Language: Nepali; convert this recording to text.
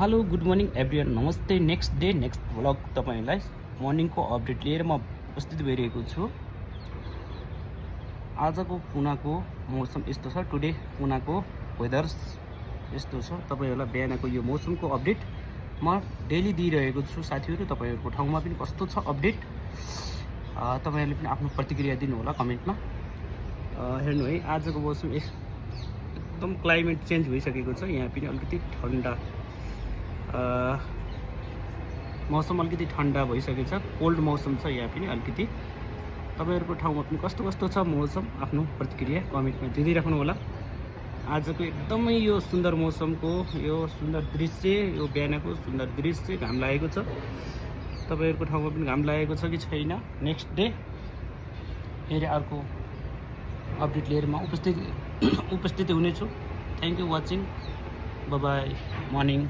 हेलो गुड मर्निङ एभ्रिवान, नमस्ते। नेक्स्ट डे नेक्स्ट भ्लग तपाईँलाई मर्निङको अपडेट लिएर म उपस्थित भइरहेको छु। आजको पुनाको मौसम यस्तो छ। टुडे पुनाको वेदर्स यस्तो छ। तपाईँहरूलाई बिहानको यो मौसमको अपडेट म डेली दिइरहेको छु साथीहरू। तपाईँहरूको ठाउँमा पनि कस्तो छ अपडेट, तपाईँहरूले पनि आफ्नो प्रतिक्रिया दिनुहोला कमेन्टमा। हेर्नु है, आजको मौसम एकदम क्लाइमेट चेन्ज भइसकेको छ। यहाँ पनि अलिकति ठन्डा, मौसम अलिकति ठन्डा भइसकेको छ। कोल्ड मौसम छ यहाँ पनि अलिकति। तपाईँहरूको ठाउँमा पनि कस्तो कस्तो छ मौसम, आफ्नो प्रतिक्रिया कमेन्टमा दिँदै राख्नु होला। आजको एकदमै यो सुन्दर मौसमको यो सुन्दर दृश्य, यो बिहानको सुन्दर दृश्य, घाम लागेको छ। तपाईँहरूको ठाउँमा पनि घाम लागेको छ कि छैन? नेक्स्ट डे फेरि अर्को अपडेट लिएर म उपस्थित हुनेछु। Thank you watching, by by, morning.